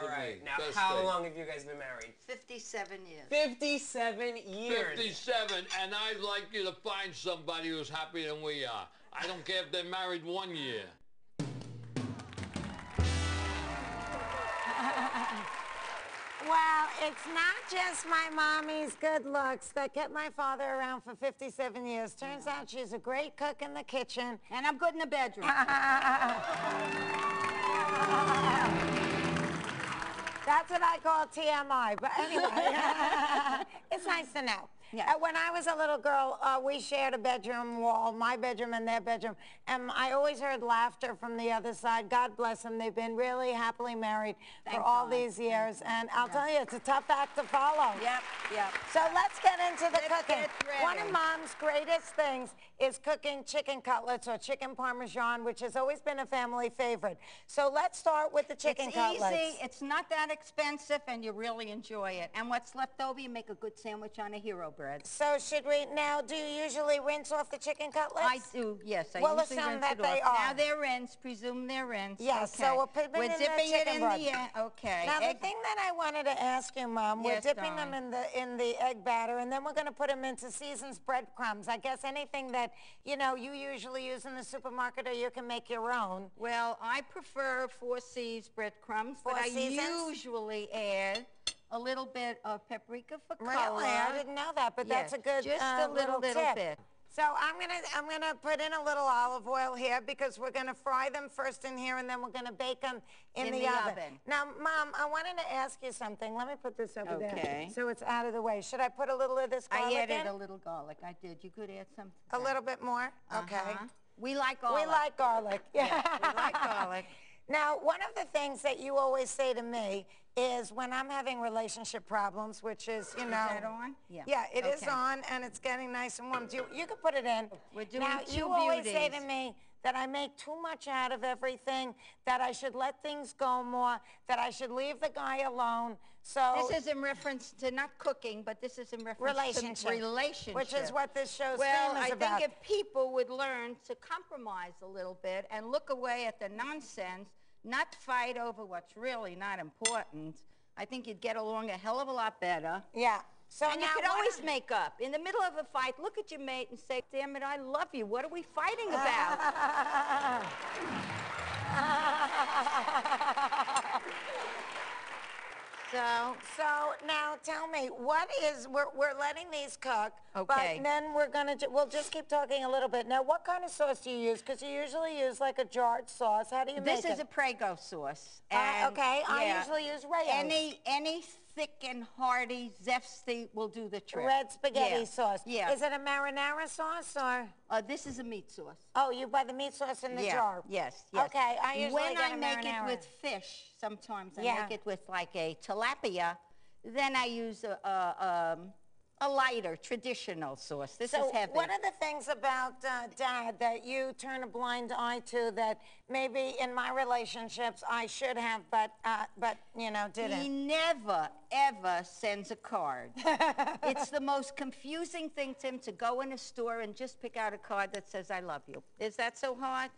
to right. me. Now, Best how thing. long have you guys been married? 57 years. 57 years. 57, and I'd like you to find somebody who's happier than we are. I don't care if they're married 1 year. Well, it's not just my mommy's good looks that kept my father around for 57 years. Turns out she's a great cook in the kitchen. And I'm good in the bedroom. That's what I call TMI, but anyway, it's nice to know. Yeah. When I was a little girl, we shared a bedroom wall, my bedroom and their bedroom, and I always heard laughter from the other side. God bless them. They've been really happily married for all these years, and I'll tell you, it's a tough act to follow. Yep, yep. So let's get into the cooking. get ready. One of Mom's greatest things is cooking chicken cutlets or chicken parmesan, which has always been a family favorite. So let's start with the chicken cutlets. It's easy, it's not that expensive, and you really enjoy it. And what's left over, you make a good sandwich on a hero bread. So should we, now, do you usually rinse off the chicken cutlets? I do, yes. I We'll usually assume rinse that it they off. are. Now they're rinsed, presume they're rinsed. Yes, okay. so we'll put them We're in the dipping it chicken in broth. the okay. Now, the thing that I wanted to ask you, Mom, we're Yes, dipping them darling. in the egg batter, and then we're going to put them into seasoned breadcrumbs. I guess anything that, you know, you usually use in the supermarket or you can make your own. Well, I prefer 4 C's breadcrumbs, but I usually add a little bit of paprika for color. Really? I didn't know that, but that's a good just a little tip. bit. So I'm gonna put in a little olive oil here because we're gonna fry them first in here, and then we're gonna bake them in the oven. Now, Mom, I wanted to ask you something. Let me put this over there so it's out of the way. Should I put a little of this garlic in? I added a little garlic. I did. You could add some. A little bit more? Okay. We like garlic. We like garlic. Yeah, we like garlic. Now, one of the things that you always say to me is when I'm having relationship problems, which is, you know. Is that on? Yeah. Yeah, it is on, and it's getting nice and warm. You can put it in. We're doing now, two you always say beauties. to me that I make too much out of everything, that I should let things go more, that I should leave the guy alone. So this is in reference to not cooking, but this is in reference to relationship. Which is what this show's well, theme is I about. think if people would learn to compromise a little bit and look away at the nonsense, not fight over what's really not important, I think you'd get along a hell of a lot better. Yeah. So and you could always make up. In the middle of a fight, look at your mate and say, damn it, I love you. What are we fighting about? So now tell me, what is, we're letting these cook, Okay. but then we'll just keep talking a little bit. Now, what kind of sauce do you use? Because you usually use like a jarred sauce. How do you make it? This is a Prego sauce. And okay, I usually use Rayo's. Any thick and hearty, zesty will do the trick. Red spaghetti sauce. Yeah. Is it a marinara sauce or? This is a meat sauce. Oh, you buy the meat sauce in the jar? Yes. Okay, I usually when get I a make it marinara. with fish, sometimes I make it with like a tilapia, then I use a lighter, traditional sauce. This is heavy. One of the things about Dad that you turn a blind eye to that maybe in my relationships I should have, but you know, didn't. He never, ever sends a card. It's the most confusing thing to him to go in a store and just pick out a card that says, I love you. Is that so hard?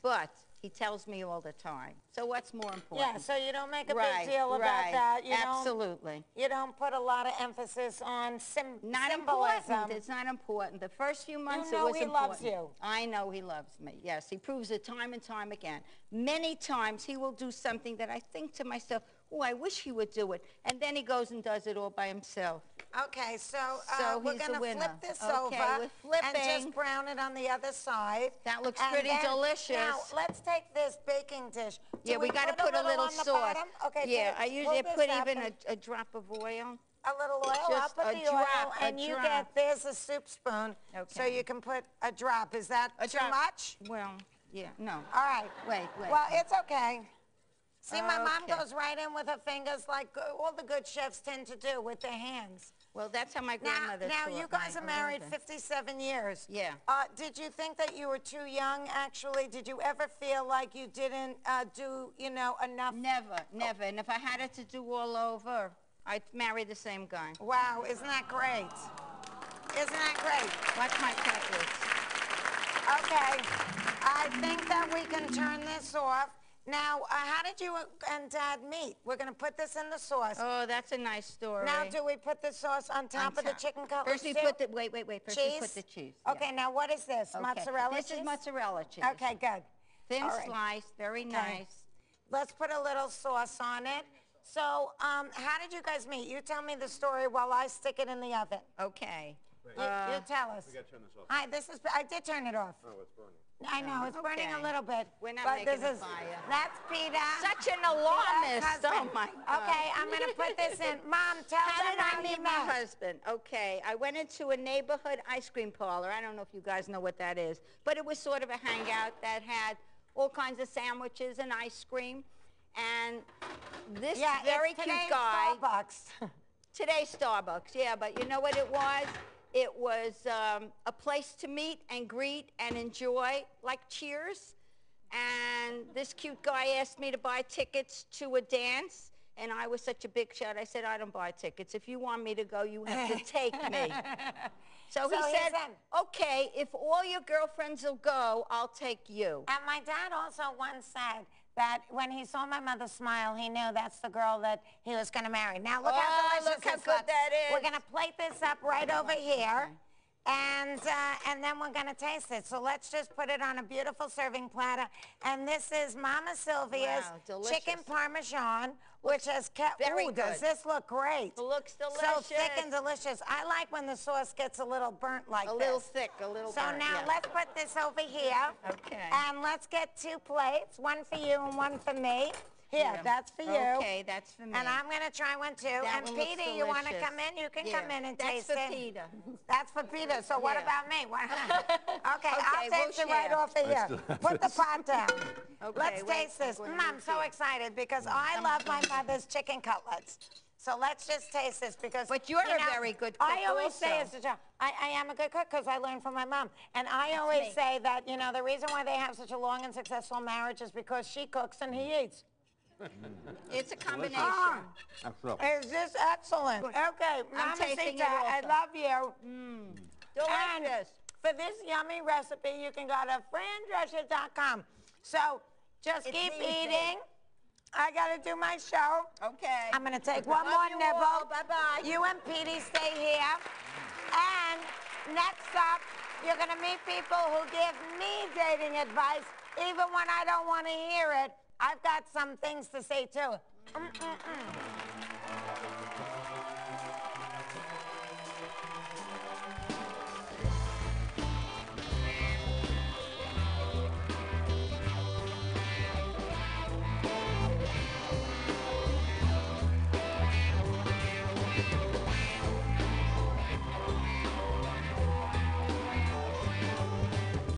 But he tells me all the time. So what's more important? Yeah, so you don't make a big deal about that. You Absolutely. You don't put a lot of emphasis on Not symbolism. important. It's not important. The first few months You know it was he important. loves you. I know he loves me. Yes, he proves it time and time again. Many times he will do something that I think to myself, oh, I wish he would do it. And then he goes and does it all by himself. Okay, so we're he's going the to winner. flip this Okay, over we're flipping. and just brown it on the other side. That looks And pretty then, delicious. Now, let's take this baking dish. Yeah, we got to put a little on the sauce. bottom? Okay, yeah, I usually pull put this up even and- a drop of oil. A little oil. Just I'll put a the oil, drop, and you get, there's a soup spoon, so Okay. you can put a drop. Is that too drop. much? Well, yeah, no. All right. Wait. Well, it's okay. See, my mom Okay. goes right in with her fingers like all the good chefs tend to do with their hands. Well, that's how my Now, grandmother now taught you guys me are a married little bit. 57 years. Yeah. Did you think that you were too young, actually? Did you ever feel like you didn't do, you know, enough? Never. And if I had it to do all over, I'd marry the same guy. Wow, isn't that great? Isn't that great? Watch my checklist. Okay, I think that we can turn this off. Now, how did you and Dad meet? We're going to put this in the sauce. Oh, that's a nice story. Now, do we put the sauce on top of the chicken cutlets? First we put the, wait. First we put the cheese. Okay, now what is this? Okay. Mozzarella cheese? This is mozzarella cheese. Okay, good. Thin slice, very nice. Let's put a little sauce on it. So, how did you guys meet? You tell me the story while I stick it in the oven. Okay. You tell us. We got to turn this off. Hi, I did turn it off. Oh, it's burning. I know, it's burning a little bit. We're not but making this a is, fire. That's Peter. Such an alarmist. Husband. Oh, my God. Okay, I'm going to put this in. Mom, tell How them did I how meet you my met. husband? Okay, I went into a neighborhood ice cream parlor. I don't know if you guys know what that is, but it was sort of a hangout that had all kinds of sandwiches and ice cream. And this very cute guy. Starbucks. Today's Starbucks, yeah, but you know what it was? It was a place to meet and greet and enjoy, like Cheers. And this cute guy asked me to buy tickets to a dance, and I was such a big shot. I said, I don't buy tickets. If you want me to go, you have to take me. So he said, okay, if all your girlfriends will go, I'll take you. And my dad also once said that when he saw my mother smile, he knew that's the girl that he was going to marry. Now, look how delicious look how good that is. We're going to plate this up right over here. And then we're going to taste it. So let's just put it on a beautiful serving platter. And this is Mama Sylvia's chicken parmesan, which has kept... Very good. Does this look great? It looks delicious. So thick and delicious. I like when the sauce gets a little burnt like this. A little thick, a little burnt. So now let's put this over here. Okay. And let's get 2 plates, one for you and one for me. Here, that's for you. Okay, that's for me. And I'm going to try one too. That and one looks Peter, you want to delicious. come in? You can come in and taste That's it. for Peter. That's for Peter. So what about me? Okay, I'll we'll taste it right off of here. Put the pot down. Okay, Let's taste this. I'm so excited because I love my mother's chicken cutlets. So let's just taste this because... But you're a very good cook I always say also. it's a job. I am a good cook because I learned from my mom. And I always say that, you know, the reason why they have such a long and successful marriage is because she cooks and he eats. It's a combination. Excellent. Is this excellent? Okay, I'm tasting it also. I love you. Delicious. And for this yummy recipe, you can go to frandrescher.com. So just keep eating. I got to do my show. Okay. I'm going to take one more nibble. Bye-bye. You and Petey stay here. And next up, you're going to meet people who give me dating advice, even when I don't want to hear it. I've got some things to say, too.